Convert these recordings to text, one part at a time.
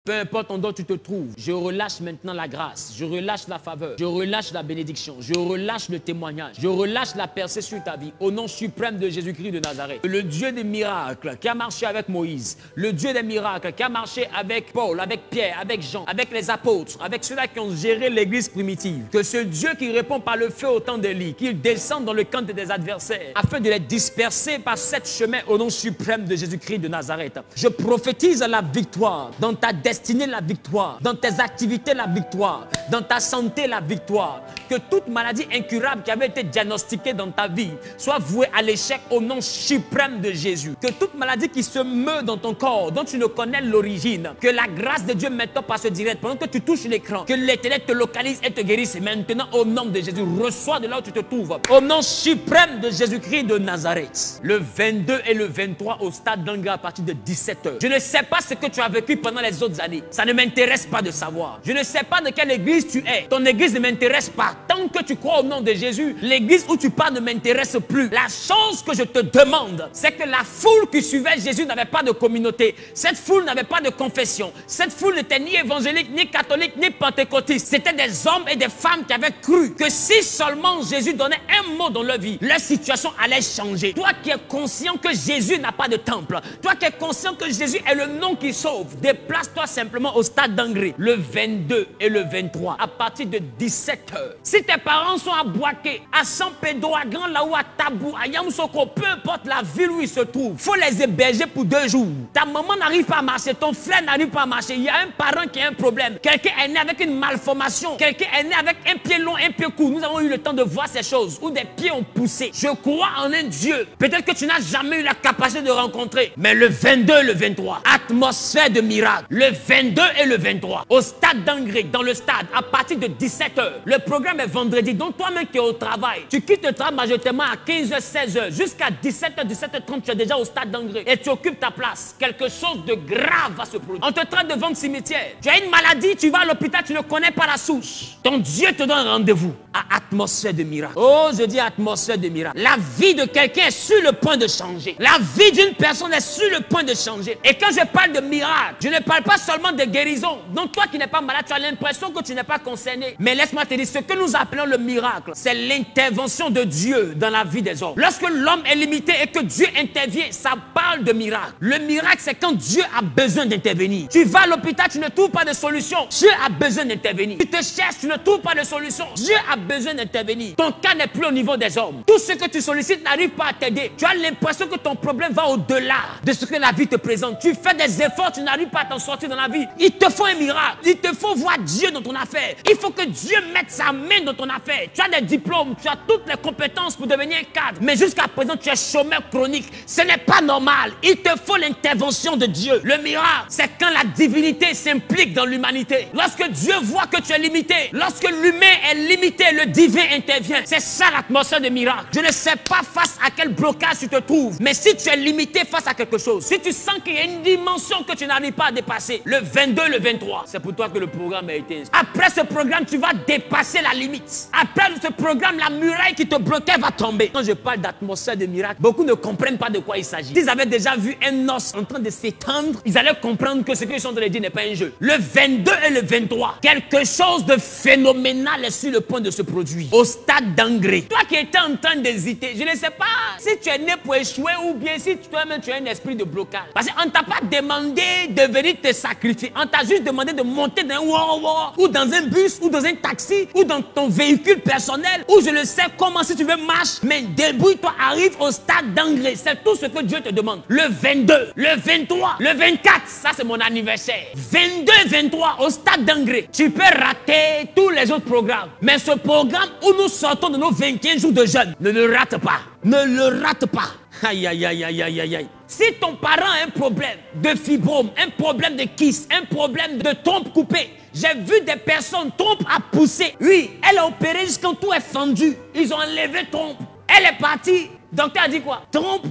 Peu importe endroit où tu te trouves, je relâche maintenant la grâce, je relâche la faveur, je relâche la bénédiction, je relâche le témoignage, je relâche la percée sur ta vie au nom suprême de Jésus-Christ de Nazareth. Le Dieu des miracles qui a marché avec Moïse, le Dieu des miracles qui a marché avec Paul, avec Pierre, avec Jean, avec les apôtres, avec ceux-là qui ont géré l'église primitive, que ce Dieu qui répond par le feu au temps d'Élie, qu'il descende dans le camp des adversaires afin de les disperser par sept chemins au nom suprême de Jésus-Christ de Nazareth. Je prophétise la victoire, dans ta destinée la victoire, dans tes activités la victoire, dans ta santé la victoire. Que toute maladie incurable qui avait été diagnostiquée dans ta vie soit vouée à l'échec au nom suprême de Jésus. Que toute maladie qui se meut dans ton corps, dont tu ne connais l'origine, que la grâce de Dieu maintenant passe direct pendant que tu touches l'écran, que l'Éternel te localise et te guérisse maintenant au nom de Jésus. Reçois de là où tu te trouves au nom suprême de Jésus-Christ de Nazareth. Le 22 et le 23 au stade d'Angra à partir de 17h. Je ne sais pas ce que tu as vécu pendant les autres années. Ça ne m'intéresse pas de savoir. Je ne sais pas de quelle église tu es. Ton église ne m'intéresse pas. Tant que tu crois au nom de Jésus, l'église où tu pars ne m'intéresse plus. La chose que je te demande, c'est que la foule qui suivait Jésus n'avait pas de communauté. Cette foule n'avait pas de confession. Cette foule n'était ni évangélique, ni catholique, ni pentecôtiste. C'était des hommes et des femmes qui avaient cru que si seulement Jésus donnait un mot dans leur vie, leur situation allait changer. Toi qui es conscient que Jésus n'a pas de temple, toi qui es conscient que Jésus est le nom qui sauve, déplace-toi simplement au stade d'Angré le 22 et le 23 à partir de 17h. Si tes parents sont à Boaké, à San Pedro, à Grand Laou, à Tabou, à Yamoussoukro, peu importe la ville où ils se trouvent, il faut les héberger pour 2 jours. Ta maman n'arrive pas à marcher, ton frère n'arrive pas à marcher, il y a un parent qui a un problème, quelqu'un est né avec une malformation, quelqu'un est né avec un pied long, un pied court. Nous avons eu le temps de voir ces choses où des pieds ont poussé. Je crois en un Dieu, peut-être que tu n'as jamais eu la capacité de rencontrer, mais le 22 et le 23, atmosphère de miracle, le 22 et le 23, au stade d'Angré, dans le stade, à partir de 17h. Le programme est vendredi, donc toi-même qui es au travail, tu quittes le travail majoritairement à 15h, 16h, jusqu'à 17h, 17h30, tu es déjà au stade d'Angré et tu occupes ta place. Quelque chose de grave va se produire. On te traite devant le cimetière. Tu as une maladie, tu vas à l'hôpital, tu ne connais pas la souche. Ton Dieu te donne rendez-vous à atmosphère de miracle. Oh, je dis atmosphère de miracle. La vie de quelqu'un est sur le point de changer. La vie d'une personne est sur le point de changer. Et quand je parle de miracle, je ne parle pas seulement de guérison. Donc toi qui n'es pas malade, tu as l'impression que tu n'es pas concerné. Mais laisse-moi te dire, ce que nous appelons le miracle, c'est l'intervention de Dieu dans la vie des hommes. Lorsque l'homme est limité et que Dieu intervient, ça parle de miracle. Le miracle, c'est quand Dieu a besoin d'intervenir. Tu vas à l'hôpital, tu ne trouves pas de solution. Dieu a besoin d'intervenir. Tu te cherches, tu ne trouves pas de solution. Dieu a besoin d'intervenir. Ton cas n'est plus au niveau des hommes. Tout ce que tu sollicites n'arrive pas à t'aider. Tu as l'impression que ton problème va au-delà de ce que la vie te présente. Tu fais des efforts, tu n'arrives pas à t'en sortir dans la vie. Il te faut un miracle. Il te faut voir Dieu dans ton affaire. Il faut que Dieu mette sa main dans ton affaire. Tu as des diplômes, tu as toutes les compétences pour devenir un cadre. Mais jusqu'à présent, tu es chômeur chronique. Ce n'est pas normal. Il te faut l'intervention de Dieu. Le miracle, c'est quand la divinité s'implique dans l'humanité. Lorsque Dieu voit que tu es limité, lorsque l'humain est limité, le divin intervient. C'est ça l'atmosphère de miracle. Je ne sais pas face à quel blocage tu te trouves, mais si tu es limité face à quelque chose, si tu sens qu'il y a une dimension que tu n'arrives pas à dépasser, le 22 et le 23, c'est pour toi que le programme a été inscrit. Après ce programme, tu vas dépasser la limite. Après ce programme, la muraille qui te bloquait va tomber. Quand je parle d'atmosphère de miracle, beaucoup ne comprennent pas de quoi il s'agit. S'ils avaient déjà vu un os en train de s'étendre, ils allaient comprendre que ce qu'ils sont en train de dire n'est pas un jeu. Le 22 et le 23, quelque chose de phénoménal est sur le point de se produire. Au stade d'Angré. Toi qui étais en train d'hésiter, je ne sais pas si tu es né pour échouer ou bien si toi-même tu as un esprit de blocage. Parce qu'on ne t'a pas demandé de venir te sacrifier. On t'a juste demandé de monter dans un wow, ou dans un bus, ou dans un taxi, ou dans ton véhicule personnel, ou je ne sais comment si tu veux marche, mais débrouille-toi, arrive au stade d'Angré. C'est tout ce que Dieu te demande. Le 22, le 23, le 24, ça c'est mon anniversaire. 22 et 23 au stade d'Angré. Tu peux rater tous les autres programmes, mais ce programme où nous sortons de nos 21 jours de jeûne, ne le rate pas. Ne le rate pas. Aïe, aïe, aïe, aïe, aïe, aïe, aïe. Si ton parent a un problème de fibrome, un problème de kyste, un problème de trompe coupée, j'ai vu des personnes, trompe à pousser. Oui, elle a opéré jusqu'à tout est fendu. Ils ont enlevé trompe. Elle est partie. Docteur a dit quoi? Trompe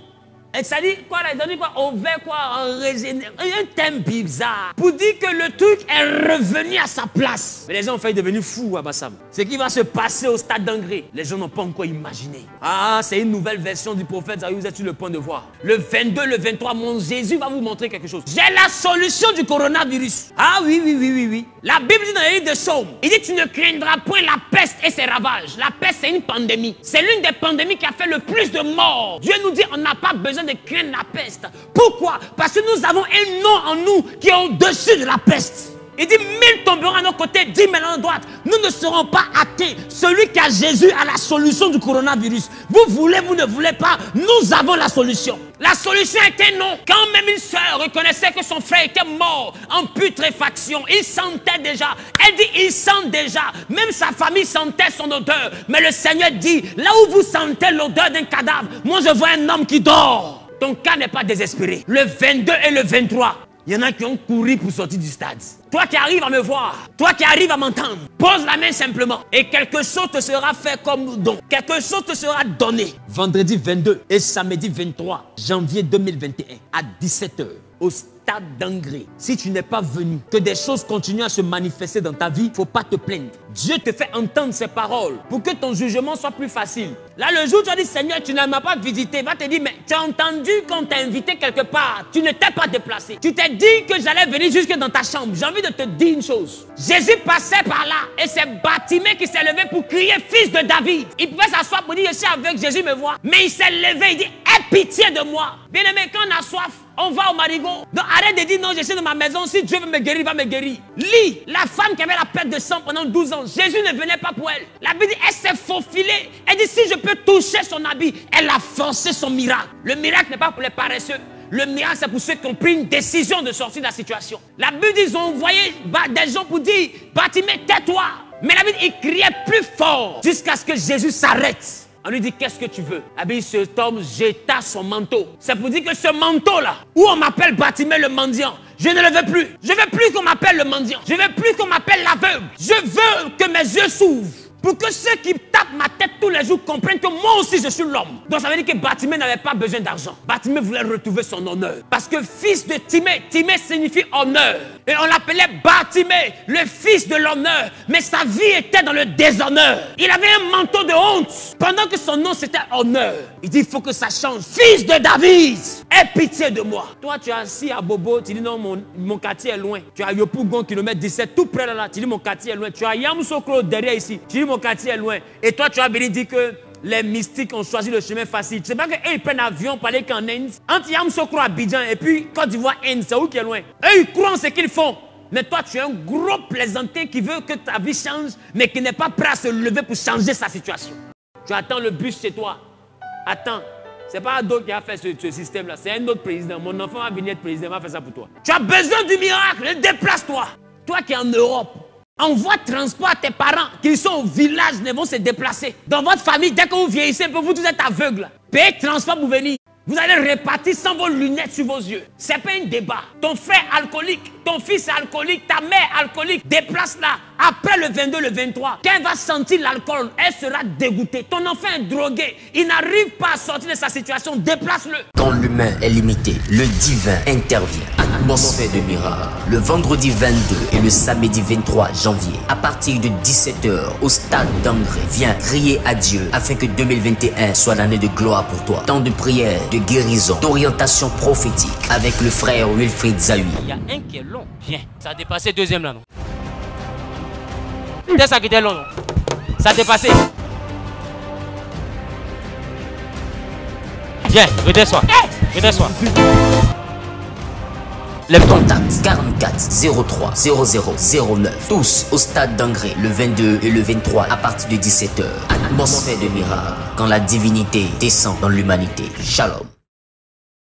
Et ça dit quoi là? Ils ont dit quoi? On veut quoi? En régénérer. Un thème bizarre. Pour dire que le truc est revenu à sa place. Mais les gens ont failli devenir fous à Bassam. Ce qui va se passer au stade d'Angré, les gens n'ont pas encore imaginé. Ah, c'est une nouvelle version du prophète Zaï, vous êtes sur le point de voir. Le 22, le 23, mon Jésus va vous montrer quelque chose. J'ai la solution du coronavirus. Ah oui. La Bible dit dans le livre de Psaume, il dit tu ne craindras point la peste et ses ravages. La peste, c'est une pandémie. C'est l'une des pandémies qui a fait le plus de morts. Dieu nous dit on n'a pas besoin de craindre la peste. Pourquoi? Parce que nous avons un nom en nous qui est au-dessus de la peste. Il dit 1000 tomberont à nos côtés, 10 000 à notre droite. Nous ne serons pas athées. Celui qui a Jésus a la solution du coronavirus. Vous voulez, vous ne voulez pas, nous avons la solution. La solution était non. Quand même une sœur reconnaissait que son frère était mort en putréfaction, il sentait déjà. Elle dit, il sent déjà. Même sa famille sentait son odeur. Mais le Seigneur dit, là où vous sentez l'odeur d'un cadavre, moi je vois un homme qui dort. Ton cas n'est pas désespéré. Le 22 et le 23. Il y en a qui ont couru pour sortir du stade. Toi qui arrives à me voir, toi qui arrives à m'entendre, pose la main simplement et quelque chose te sera fait comme don. Quelque chose te sera donné. Vendredi 22 et samedi 23 janvier 2021 à 17 h au stade d'Angré. Si tu n'es pas venu, que des choses continuent à se manifester dans ta vie, il ne faut pas te plaindre. Dieu te fait entendre ces paroles pour que ton jugement soit plus facile. Là, le jour où tu as dit, Seigneur, tu ne m'as pas visité, il va te dire, mais tu as entendu qu'on t'a invité quelque part, tu ne t'es pas déplacé. Tu t'es dit que j'allais venir jusque dans ta chambre. J'ai envie de te dire une chose. Jésus passait par là et c'est Bartimée qui s'est levé pour crier, fils de David. Il pouvait s'asseoir pour dire, je suis avec Jésus, me voit. Mais il s'est levé, il dit, aie pitié de moi. Bien aimé, quand on a soif, on va au marigot. Donc arrête de dire non, je suis dans ma maison. Si Dieu veut me guérir, il va me guérir. Lis, la femme qui avait la perte de sang pendant 12 ans, Jésus ne venait pas pour elle. La Bible dit, elle s'est faufilée. Elle dit, si je peux toucher son habit, elle a forcé son miracle. Le miracle n'est pas pour les paresseux. Le miracle, c'est pour ceux qui ont pris une décision de sortir de la situation. La Bible dit, ils ont envoyé des gens pour dire, Bartimée, tais-toi. Mais la Bible, il criait plus fort jusqu'à ce que Jésus s'arrête. On lui dit, qu'est-ce que tu veux? La Bible, cet homme jeta son manteau. C'est pour dire que ce manteau-là, où on m'appelle Bartimée le mendiant, je ne le veux plus. Je ne veux plus qu'on m'appelle le mendiant. Je ne veux plus qu'on m'appelle l'aveugle. Je veux que mes yeux s'ouvrent. Pour que ceux qui tapent ma tête tous les jours comprennent que moi aussi je suis l'homme. Donc ça veut dire que Bartimée n'avait pas besoin d'argent. Bartimée voulait retrouver son honneur. Parce que fils de Timée, Timée signifie honneur. Et on l'appelait Bartimée, le fils de l'honneur. Mais sa vie était dans le déshonneur. Il avait un manteau de honte. Pendant que son nom c'était honneur. Il dit, il faut que ça change. Fils de David, aie pitié de moi. Toi tu es assis à Bobo, tu dis non, mon quartier est loin. Tu es à Yopougon, kilomètre 17, tout près là, tu dis mon quartier est loin. Tu as Yamoussoukro derrière ici, tu dis mon quartier est loin. Et toi tu as venu dire que les mystiques ont choisi le chemin facile. Tu sais pas qu'ils prennent avion pour aller qu'en Inde. Entre Yamoussoukro, Abidjan et puis Côte d'Ivoire, Inde, c'est où qui est loin? Eux ils croient en ce qu'ils font. Mais toi, tu es un gros plaisantin qui veut que ta vie change, mais qui n'est pas prêt à se lever pour changer sa situation. Tu attends le bus chez toi. Attends. C'est pas d'autres qui a fait ce système-là. C'est un autre président. Mon enfant va venir être président, il va faire ça pour toi. Tu as besoin du miracle, déplace-toi. Toi qui es en Europe, envoie transport à tes parents qui sont au village, ne vont se déplacer. Dans votre famille, dès que vous vieillissez, vous tous êtes aveugles. Payez transport pour venir. Vous allez repartir sans vos lunettes sur vos yeux. C'est pas un débat. Ton frère alcoolique, ton fils alcoolique, ta mère alcoolique, déplace-la. Après le 22, le 23, quand elle va sentir l'alcool, elle sera dégoûtée. Ton enfant est drogué. Il n'arrive pas à sortir de sa situation. Déplace-le. Quand l'humain est limité, le divin intervient. Atmosphère de miracle. Le vendredi 22 et le samedi 23 janvier, à partir de 17 h au stade d'Angré, viens crier à Dieu afin que 2021 soit l'année de gloire pour toi. Temps de prière, de guérison, d'orientation prophétique avec le frère Wilfried Zaï. Il y a un qui est long. Viens. Ça a dépassé deuxième là, non? C'est ça qui était long, non? Ça a dépassé. Viens, redescends. Redescends. Les contacts 44 03 00 09. Tous au stade d'Angré le 22 et le 23 à partir de 17 h. Atmosphère de miracle quand la divinité descend dans l'humanité. Shalom.